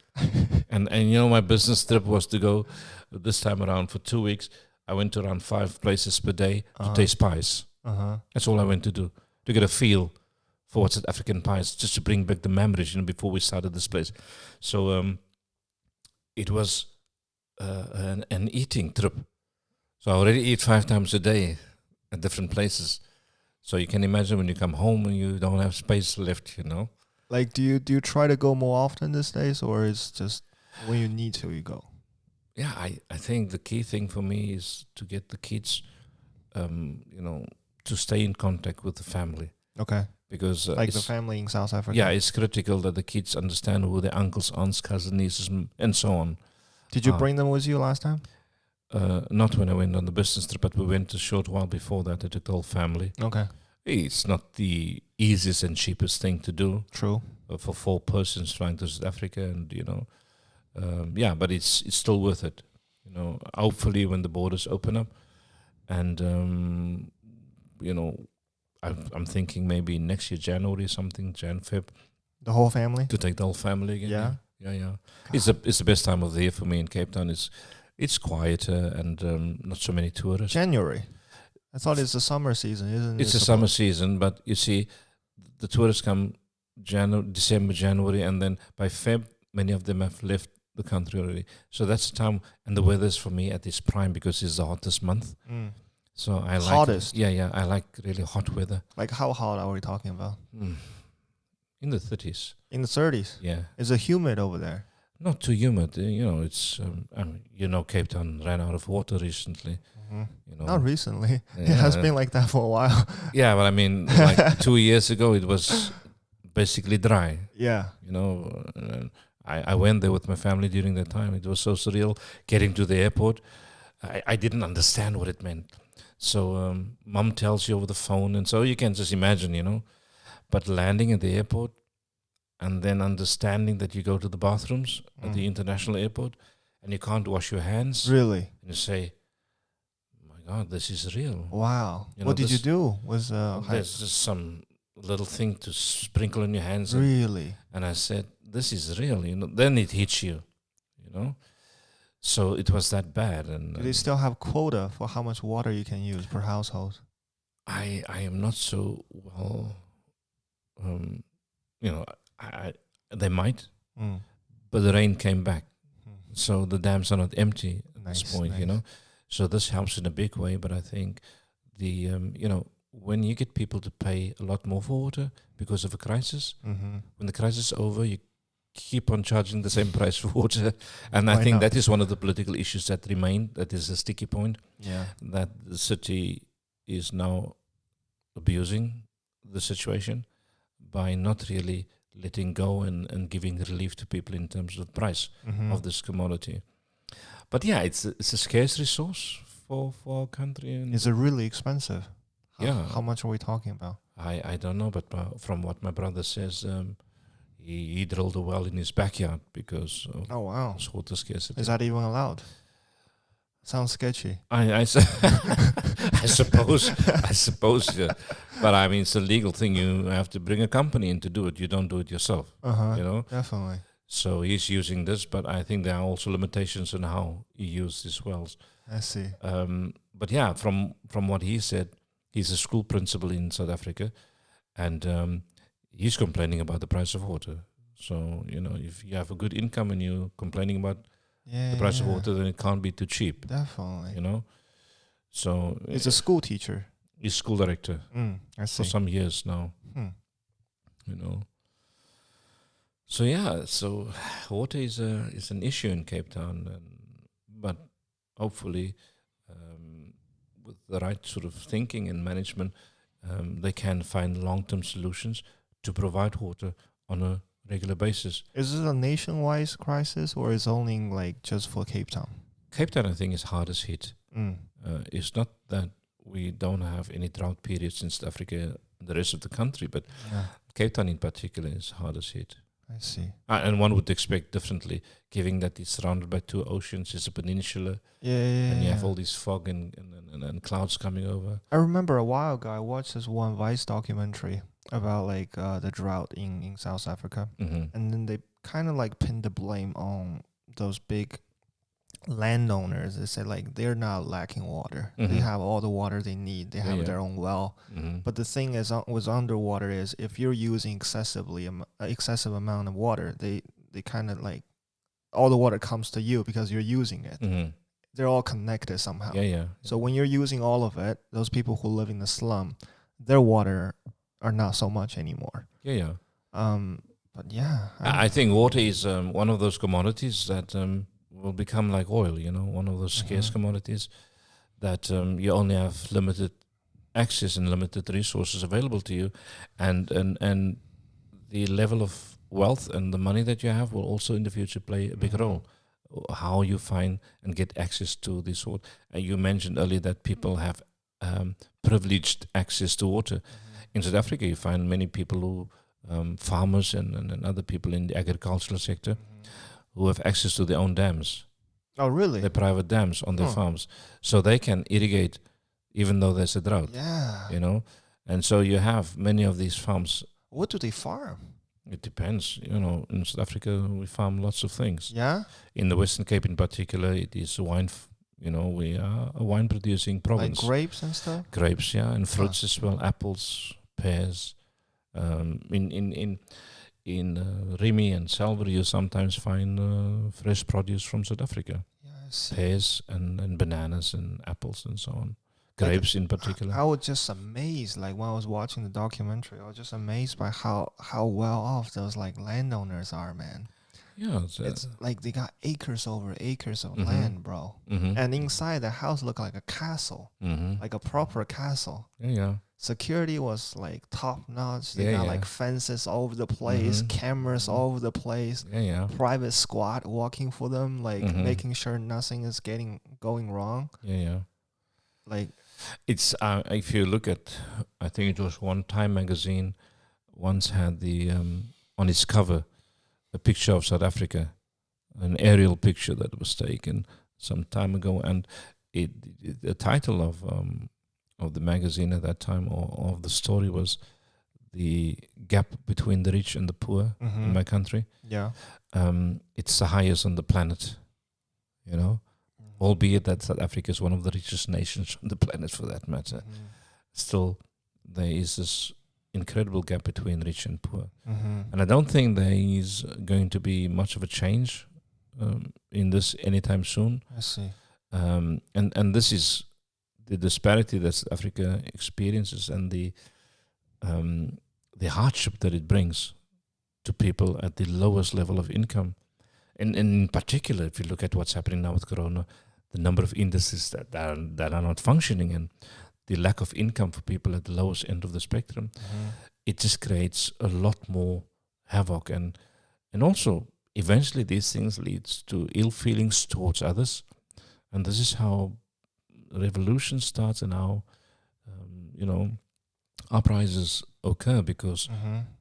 and my business trip was to go this time around for 2 weeks. I went to around 5 places per day to taste pies. That's all I went to do, to get a feel for what's at African pies, just to bring back the memories, before we started this place. So it was an eating trip. So I already eat 5 times a day at different places. So you can imagine when you come home and you don't have space left, Like, do you try to go more often these days, or is just when you need to, you go? Yeah, I think the key thing for me is to get the kids, to stay in contact with the family. Okay. Because like the family in South Africa. Yeah, it's critical that the kids understand who their uncles, aunts, cousins, nieces, and so on. Did you bring them with you last time? Not when I went on the business trip, but we went a short while before that. I took the whole family. Okay. It's not the easiest and cheapest thing to do. True. For 4 persons trying to South Africa, and but it's still worth it. Hopefully when the borders open up, and I'm thinking maybe next year January something, Feb. The whole family. To take the whole family again. Yeah. Yeah. It's the best time of the year for me in Cape Town. It's quieter and not so many tourists. January. I thought it's the summer season, isn't it? It's the summer season, but you see, the tourists come December, January, and then by Feb, many of them have left the country already. So that's the time, and the weather's for me at its prime because it's the hottest month. So I like hottest. Yeah, I like really hot weather. Like how hot are we talking about? In the 30s. In the 30s. Yeah. Is it humid over there? Not too humid. It's Cape Town ran out of water recently. Not recently. Yeah. It has been like that for a while. Yeah, but I mean, like 2 years ago, it was basically dry. Yeah. I went there with my family during that time. It was so surreal getting to the airport. I didn't understand what it meant. So Mom tells you over the phone, and so you can just imagine, But landing at the airport and then understanding that you go to the bathrooms at the international airport and you can't wash your hands. Really? And you say, my God, this is real. Wow. What did you do? There's just some little thing to sprinkle on your hands. Really? And I said, this is real. Then it hits you, So it was that bad. And do they still have quota for how much water you can use per household? I am not so well... they might, but the rain came back, so the dams are not empty at this point. So this helps in a big way. But I think the when you get people to pay a lot more for water because of a crisis, when the crisis is over, you keep on charging the same price for water, and I think that is one of the political issues that remain. That is a sticky point. Yeah. That the city is now abusing the situation by not really letting go and giving relief to people in terms of price of this commodity. But yeah, it's a scarce resource for our country. And is it really expensive? How much are we talking about? I don't know, but from what my brother says, he drilled a well in his backyard because of water scarcity. Is that even allowed? Sounds sketchy. I suppose, yeah. But I mean, it's a legal thing. You have to bring a company in to do it. You don't do it yourself. Definitely. So he's using this, but I think there are also limitations on how he used these wells. I see. But yeah, from what he said, he's a school principal in South Africa, and he's complaining about the price of water. So, if you have a good income and you're complaining about the price of water, then it can't be too cheap. Definitely. So he's a school teacher. He's school director I see. for some years now. So yeah, so water is an issue in Cape Town, but hopefully with the right sort of thinking and management, they can find long-term solutions to provide water on a regular basis. Is it a nationwide crisis, or is it only like just for Cape Town? Cape Town, I think, is hardest hit. It's not that we don't have any drought periods in South Africa and the rest of the country, but Cape Town in particular is hardest hit. I see. And one would expect differently, given that it's surrounded by two oceans, it's a peninsula, and you have all these fog and clouds coming over. I remember a while ago I watched this one Vice documentary about like the drought in South Africa, and then they kind of like pinned the blame on those big landowners. They said like they're not lacking water. They have all the water they need. They have their own well. But the thing is, with underwater is if you're using excessive amount of water, they kind of like all the water comes to you because you're using it. They're all connected somehow. So when you're using all of it, those people who live in the slum, their water are not so much anymore. But yeah, I think water is one of those commodities that will become like oil, one of those scarce commodities that you only have limited access and limited resources available to you, and the level of wealth and the money that you have will also in the future play a big role. How you find and get access to this water. You mentioned earlier that people have privileged access to water. In South Africa, you find many people who, farmers and other people in the agricultural sector, who have access to their own dams. Oh, really? Their private dams on their farms. So they can irrigate even though there's a drought. Yeah. And so you have many of these farms. What do they farm? It depends. In South Africa, we farm lots of things. Yeah? In the Western Cape in particular, it is wine. We are a wine-producing province. Like grapes and stuff? Grapes, yeah, and fruits as well. Apples, pears. In Remy and Selver, you sometimes find fresh produce from South Africa. Yes. Pears and bananas and apples and so on. Grapes in particular. I was just amazed, like when I was watching the documentary, I was just amazed by how well off those like landowners are, man. Yeah. It's like they got acres over acres of land, bro. And inside the house looked like a castle, like a proper castle. Yeah. Security was like top notch. They got like fences all over the place, cameras all over the place. Private squad walking for them, like making sure nothing is going wrong. Like it's if you look at, I think it was one Time magazine once had the on its cover a picture of South Africa, an aerial picture that was taken some time ago, and the title of the magazine at that time, or of the story, was the gap between the rich and the poor in my country. It's the highest on the planet, albeit that South Africa is one of the richest nations on the planet for that matter. Still, there is this incredible gap between rich and poor. And I don't think there is going to be much of a change in this anytime soon. I see. And this is the disparity that Africa experiences and the hardship that it brings to people at the lowest level of income. And in particular, if you look at what's happening now with Corona, the number of industries that are not functioning and the lack of income for people at the lowest end of the spectrum, it just creates a lot more havoc. And also, eventually these things leads to ill feelings towards others. And this is how revolution starts and how, uprisings occur, because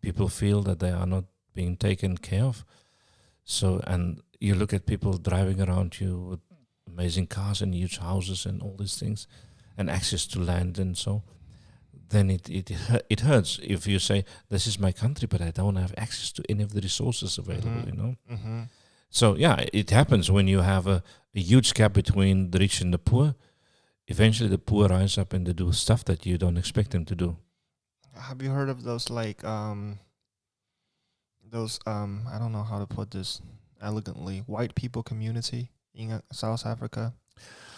people feel that they are not being taken care of. So, and you look at people driving around you with amazing cars and huge houses and all these things, and access to land, and so then it hurts if you say, this is my country, but I don't have access to any of the resources available. So yeah, it happens when you have a huge gap between the rich and the poor. Eventually the poor rise up and they do stuff that you don't expect them to do. Have you heard of those I don't know how to put this elegantly, white people community in South Africa?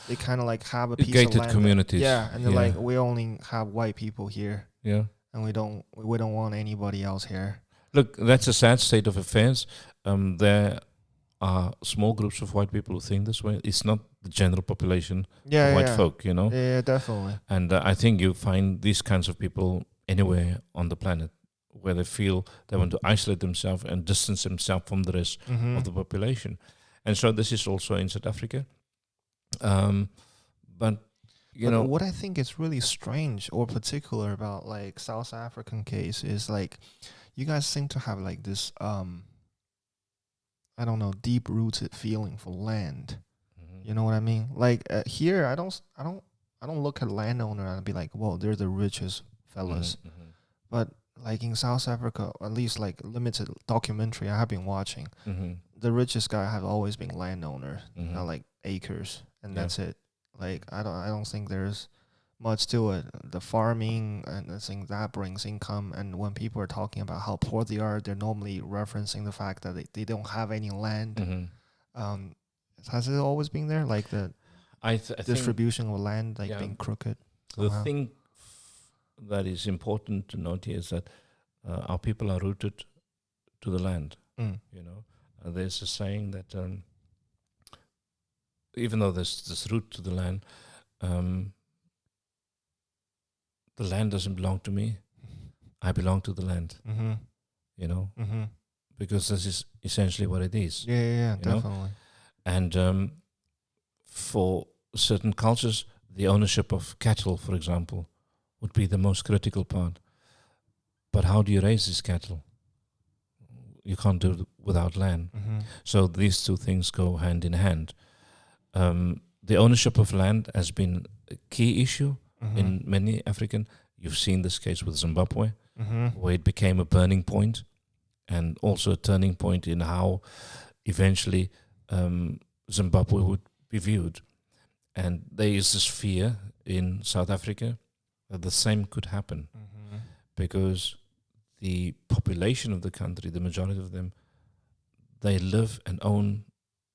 They kind of like have a piece gated of land. Communities. And they're like, we only have white people here. Yeah. And we don't want anybody else here. Look, that's a sad state of affairs. There are small groups of white people who think this way. It's not the general population of white folk, Yeah, definitely. And I think you find these kinds of people anywhere on the planet where they feel they want to isolate themselves and distance themselves from the rest of the population. And so this is also in South Africa. But what I think is really strange or particular about like South African case is like you guys seem to have like this I don't know, deep rooted feeling for land. You know what I mean? Like here, I don't look at landowner and be like, whoa, they're the richest fellas. But like in South Africa, at least like limited documentary I have been watching, the richest guy have always been landowner, like acres, and that's it. Like I don't think there's much to it. The farming and the thing that brings income, and when people are talking about how poor they are, they're normally referencing the fact that they don't have any land. Has it always been there, like the I distribution of land being crooked? The thing that is important to note here is that our people are rooted to the land. There's a saying that even though there's this root to the land doesn't belong to me. I belong to the land. Because this is essentially what it is. Yeah, definitely. And for certain cultures, the ownership of cattle, for example, would be the most critical part. But how do you raise these cattle? You can't do it without land. So these two things go hand in hand. The ownership of land has been a key issue in many African. You've seen this case with Zimbabwe, where it became a burning point, and also a turning point in how eventually Zimbabwe would be viewed. And there is this fear in South Africa that the same could happen, because the population of the country, the majority of them, they live and own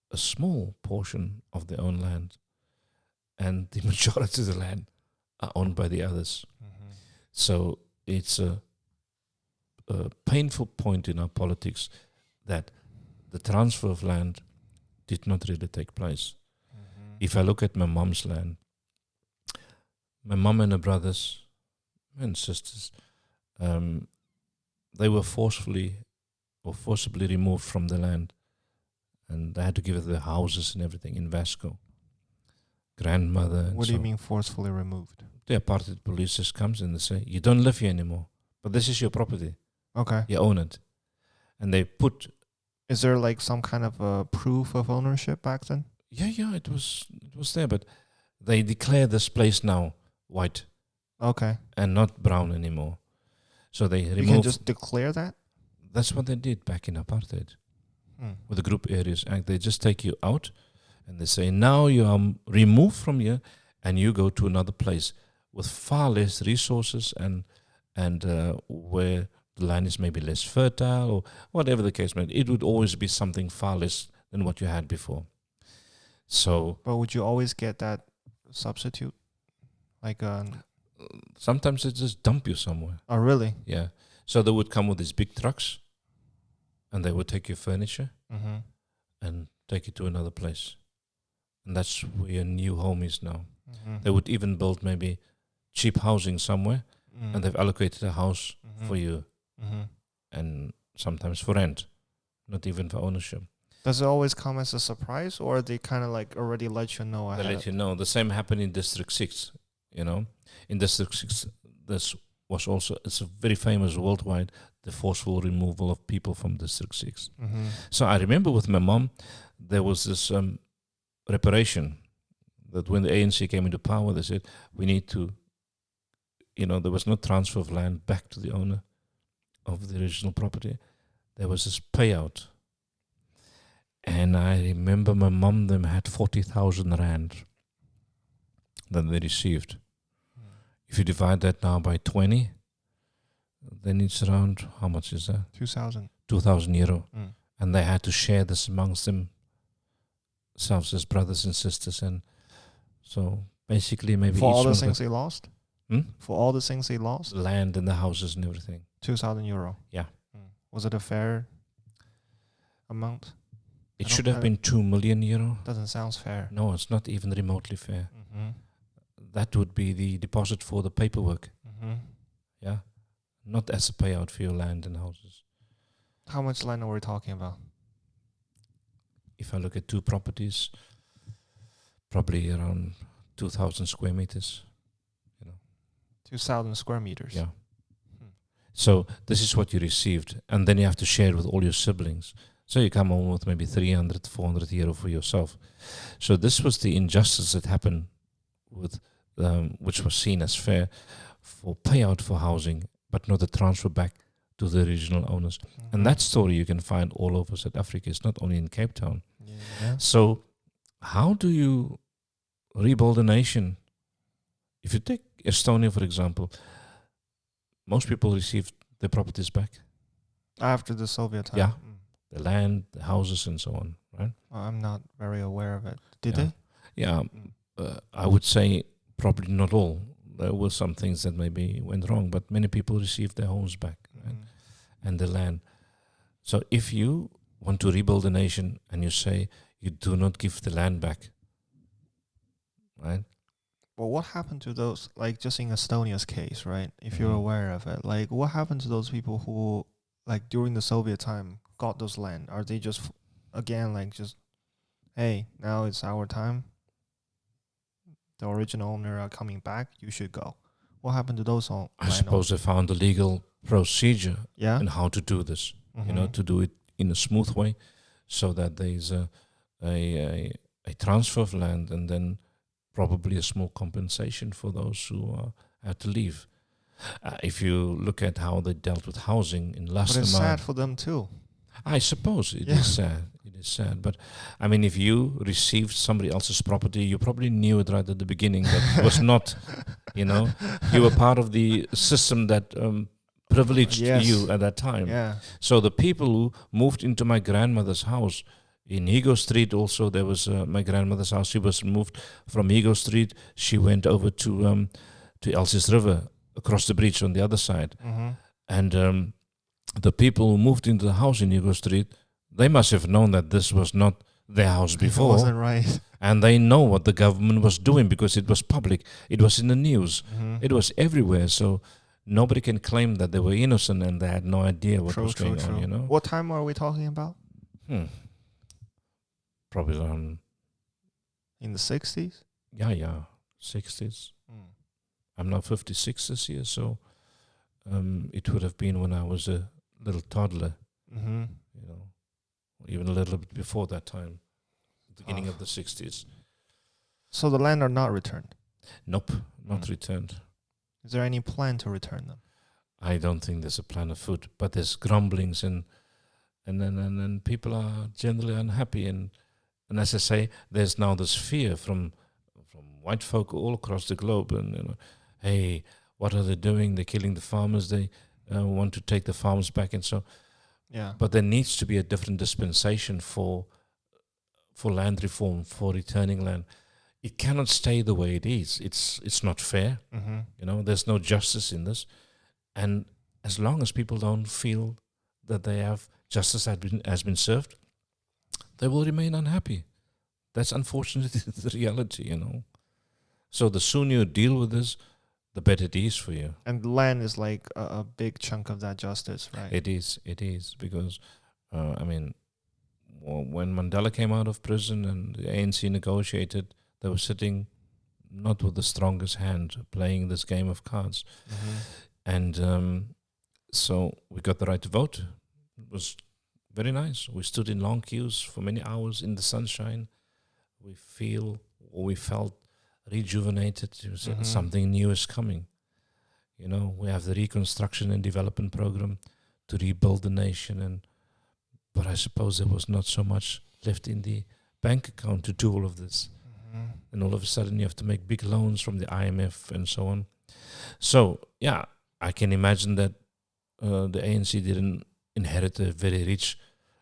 a small portion of their own land, and the majority of the land are owned by the others. So it's a painful point in our politics that the transfer of land did not really take place. If I look at my mom's land, my mom and her brothers and sisters, they were forcibly removed from the land, and they had to give up their houses and everything in Vasco. Grandmother. What do you mean forcefully removed? The apartheid police just comes and they say, you don't live here anymore, but this is your property. Okay. You own it. And they put... Is there like some kind of proof of ownership back then? Yeah, it was there, but they declare this place now white. Okay. And not brown anymore. So they remove... You can just declare that? That's what they did back in apartheid. With the Group Areas Act. They just take you out and they say, now you are removed from here and you go to another place with far less resources and where the land is maybe less fertile or whatever the case may be. It would always be something far less than what you had before. So, but would you always get that substitute? Like, Sometimes they just dump you somewhere. oh, really? Yeah. So they would come with these big trucks, and they would take your furniture Mm-hmm. and take it to another place. And that's where your new home is now. Mm-hmm. They would even build maybe cheap housing somewhere, Mm-hmm. and they've allocated a house Mm-hmm. for you, Mm-hmm. and sometimes for rent, not even for ownership. Does it always come as a surprise, or they kind of like already let you know They ahead? let you know. The same happened in District 6, you know. In District 6, this was also, it's a very famous worldwide, the forceful removal of people from District 6. Mm-hmm. So I remember with my mom, there was this reparation that when the ANC came into power, they said, we need to, there was no transfer of land back to the owner of the original property. There was this payout. And I remember my mom, them had 40,000 rand that they received. If you divide that now by 20, then it's around, how much is that? 2,000. 2,000 euro. Mm. And they had to share this amongst themselves as brothers and sisters. And so basically maybe For each all the one things they lost? For all the things they lost? land and the houses and everything. 2,000 euro. Yeah. Was it a fair amount? It should have been 2 million euro. Doesn't sound fair. No, it's not even remotely fair. Mm-hmm. That would be the deposit for the paperwork. Mm-hmm. Yeah. Not as a payout for your land and houses. How much land are we talking about? If I look at 2 properties, probably around 2,000 square meters. 2,000 square meters. Yeah. So this is what you received, and then you have to share it with all your siblings. So you come home with maybe 300, 400 euro for yourself. So this was the injustice that happened with, which was seen as fair for payout for housing, but not a transfer back to the original owners. Mm-hmm. And that story you can find all over South Africa. It's not only in Cape Town. Yeah. So how do you rebuild a nation? If you take Estonia, for example, most people received their properties back. After the Soviet time? Yeah. The land, the houses, and so on, right? I'm not very aware of it. Did they? Yeah. I would say probably not all. There were some things that maybe went wrong, but many people received their homes back, right? And the land. So if you want to rebuild a nation and you say you do not give the land back, right? Well, what happened to those, like just in Estonia's case, right? If you're Mhm. aware of it, like what happened to those people who, like during the Soviet time, got those land? Are they just, again, like just, hey, now it's our time? The original owner are coming back, you should go. What happened to those I suppose they found a legal procedure Yeah. and how to do this, Mhm. to do it in a smooth way so that there's a transfer of land and then probably a small compensation for those who had to leave. If you look at how they dealt with housing in But it's Lastermine, sad for them too. I suppose it Yeah. is sad. It is sad. But, I mean, if you received somebody else's property, you probably knew it right at the beginning that it was not, you were part of the system that privileged Yes. you at that time. Yeah. So the people who moved into my grandmother's house, in Higo Street also, there was my grandmother's house. She was moved from Higo Street. She went over to Elsis River, across the bridge on the other side. Mm-hmm. And the people who moved into the house in Higo Street, they must have known that this was not their house It before. wasn't right. And they know what the government was doing because it was public. It was in the news. Mm-hmm. It was everywhere. So nobody can claim that they were innocent and they had no idea what was going on, What time are we talking about? Probably around, In the 60s? 60s. I'm now 56 this year, so it would have been when I was a little toddler, Mm-hmm. or even a little bit before that time, beginning of the 60s. So the land are not returned. Nope, not returned. Is there any plan to return them? I don't think there's a plan afoot, but there's grumblings and then people are generally unhappy, and as I say, there's now this fear from white folk all across the globe, and hey, what are they doing? They're killing the farmers. They want to take the farms back, and so. Yeah. But there needs to be a different dispensation for land reform, for returning land. it cannot stay the way it is. It's not fair. You know, there's no justice in this. And as long as people don't feel that they have justice has been served, they will remain unhappy. That's unfortunately the reality, you know. So the sooner you deal with this, the better it is for you. And land is like a big chunk of that justice, right? It is, because, I mean, when Mandela came out of prison and the ANC negotiated, they were sitting not with the strongest hand, playing this game of cards. And so we got the right to vote. It was very nice. We stood in long queues for many hours in the sunshine. We felt rejuvenated. Something new is coming. You know, we have the reconstruction and development program to rebuild the nation, but I suppose there was not so much left in the bank account to do all of this. And all of a sudden you have to make big loans from the IMF and so on. So, yeah, I can imagine that the ANC didn't inherit a very rich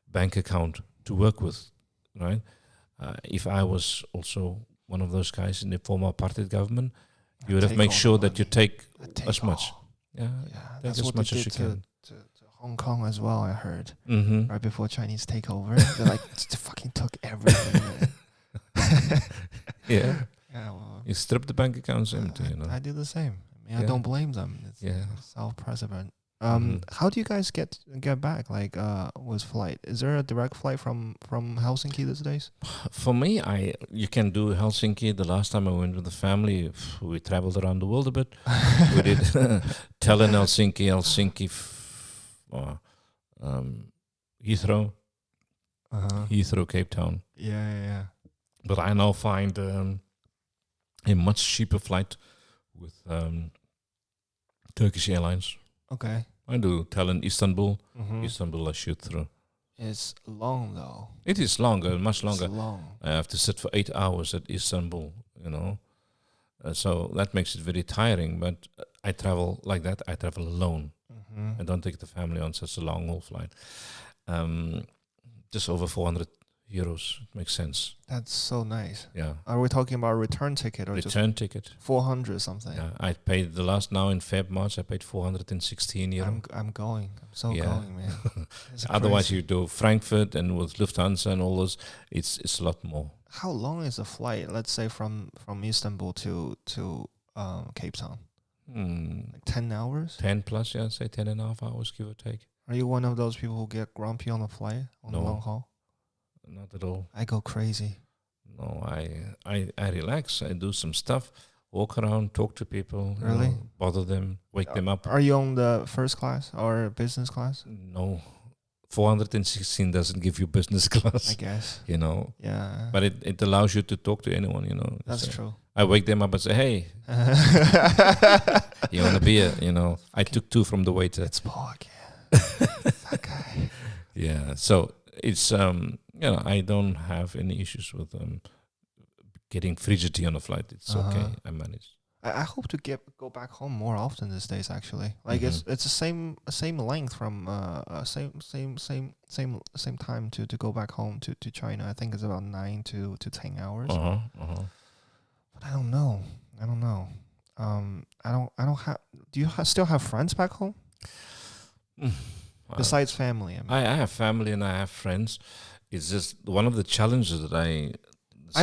bank account to work with, right? If I was also one of those guys in the former apartheid government, you would have made sure that you take as much. Yeah, that's as what much they as did you can. to Hong Kong as well, I heard. Right before Chinese takeover. They like fucking took everything. Yeah. Well, you strip the bank accounts empty, you know. I do the same. I mean, I don't blame them. It's self-preservant. How do you guys get back? Like, with flight? Is there a direct flight from Helsinki these days? For me, you can do Helsinki. The last time I went with the family, we traveled around the world a bit. We did Tallinn, Helsinki, Heathrow, Heathrow, Cape Town. Yeah. But I now find a much cheaper flight with Turkish Airlines. Okay. I do Tallinn, Istanbul. Istanbul I shoot through. It's long though. It is longer, much longer. It's long. I have to sit for 8 hours at Istanbul, you know. So that makes it very tiring. But I travel like that. I travel alone. I don't take the family on such a long haul flight. Just over 400 euros. Makes sense. That's so nice. Yeah. Are we talking about a return ticket or return ticket? 400 something. Yeah. I paid the last now in March. I paid 416 euro. I'm going. I'm so going, man. Otherwise, you do Frankfurt and with Lufthansa and all those. It's a lot more. How long is the flight? Let's say from Istanbul to Cape Town. Like 10 hours. 10 plus, yeah. Say 10.5 hours, give or take. Are you one of those people who get grumpy on the flight on the long haul? Not at all. I go crazy. No, I relax. I do some stuff, walk around, talk to people. Really? You know, bother them, wake them up. Are you on the first class or business class? No. 416 doesn't give you business class. I guess. You know. Yeah. But it allows you to talk to anyone, you know. That's true. I wake them up and say, hey, you want a beer? You know, I took 2 from the waiter. It's Paul again. That guy. Yeah. So it's, you know, I don't have any issues with getting frigidity on a flight. It's okay. I manage. I hope to go back home more often these days. Actually, like it's the same length from same time to go back home to China. I think it's about 9 to 10 hours. But I don't know. I don't have. Do you still have friends back home? Besides family, I have family and I have friends. It's just one of the challenges that I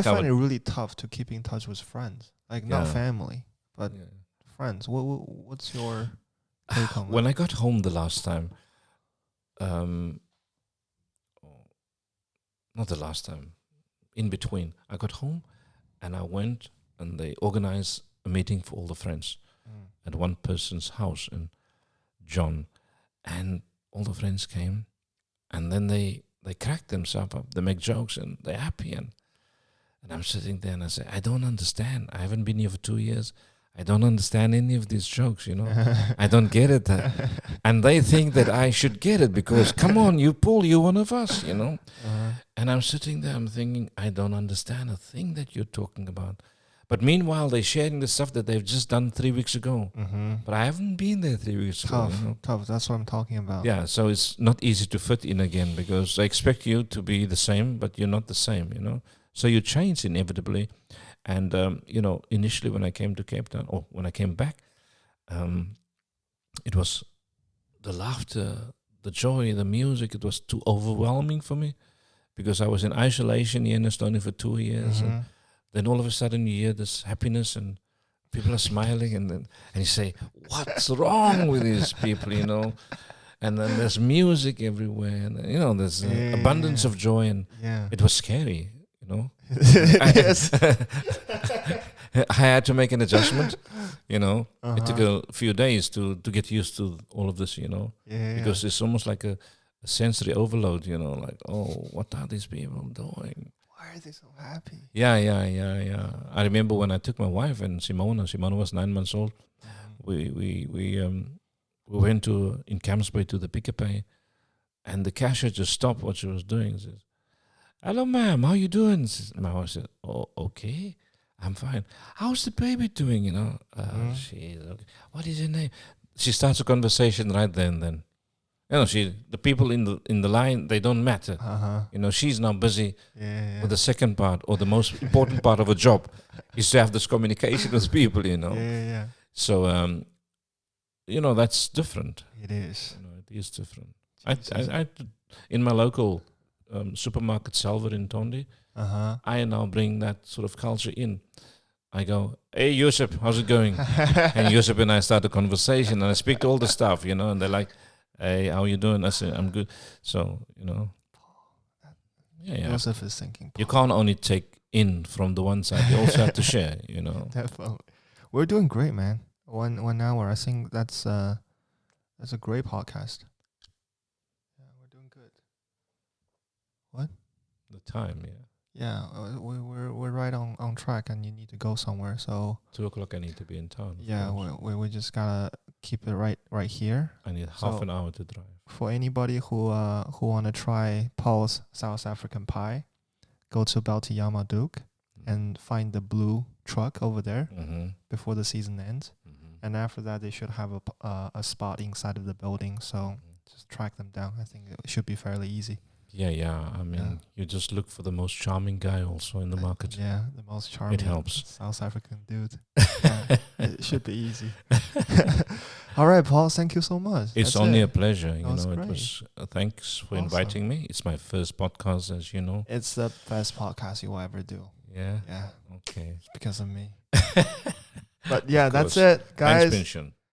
find it really tough to keep in touch with friends. Like not family, but friends. What's your take on when I got home the last time? Not the last time. In between, I got home, and I went and they organized a meeting for all the friends at one person's house in John, and all the friends came, and then they crack themselves up. They make jokes and they're happy. And I'm sitting there and I say, I don't understand. I haven't been here for 2 years. I don't understand any of these jokes, you know. I don't get it. And they think that I should get it because, come on, Paul, you're one of us, you know. And I'm sitting there, I'm thinking, I don't understand a thing that you're talking about. But meanwhile, they're sharing the stuff that they've just done 3 weeks ago. But I haven't been there 3 weeks ago. You know? Tough. That's what I'm talking about. Yeah, so it's not easy to fit in again because they expect you to be the same, but you're not the same, you know. So you change inevitably. And initially when I came to Cape Town, or when I came back, it was the laughter, the joy, the music. It was too overwhelming for me because I was in isolation here in Estonia for 2 years, and then all of a sudden you hear this happiness and people are smiling, and you say, "What's wrong with these people?" And then there's music everywhere, and there's abundance of joy, and it was scary. Yes. I had to make an adjustment. It took a few days to get used to all of this. Because it's almost like a sensory overload. Like, oh, what are these people doing? Why are they so happy? Yeah. I remember when I took my wife and Simona. Simona was 9 months old. We went in Camps Bay to the Pick n Pay, and the cashier just stopped what she was doing. And says, "Hello, ma'am. How you doing?" My wife said, "Oh, okay. I'm fine. How's the baby doing?" She's okay. What is her name? She starts a conversation right then. The people in the line, they don't matter. She's now busy with the second part, or the most important part of her job is to have this communication with people. So that's different. It is. It is different. I in my local supermarket, Salver in Tondi, I now bring that sort of culture in. I go, "Hey, Josep, how's it going?" And Josep and I start a conversation, and I speak to all the staff, and they're like, "Hey, how you doing?" I say, "I'm good." So, Joseph is thinking. You can't only take in from the one side; you also have to share. Definitely. We're doing great, man. 1 hour. I think that's a great podcast. Yeah, we're doing good. What? The time, yeah. Yeah, we're right on track, and you need to go somewhere. So 2 o'clock, I need to be in town. Yeah, we just gotta keep it right here. I need half an hour to drive. For anybody who wanna try Paul's South African pie, go to Baltiyama Duke and find the blue truck over there before the season ends. And after that, they should have a spot inside of the building. So just track them down. I think it should be fairly easy. Yeah. I mean, you just look for the most charming guy also in the market. Yeah, the most charming. It helps. South African dude. It should be easy. All right, Paul. Thank you so much. It's only a pleasure. It was thanks for inviting me. It's my first podcast, as you know. It's the best podcast you will ever do. Yeah. Yeah. Okay. It's because of me. But yeah, that's it, guys. Thanks, Vincent.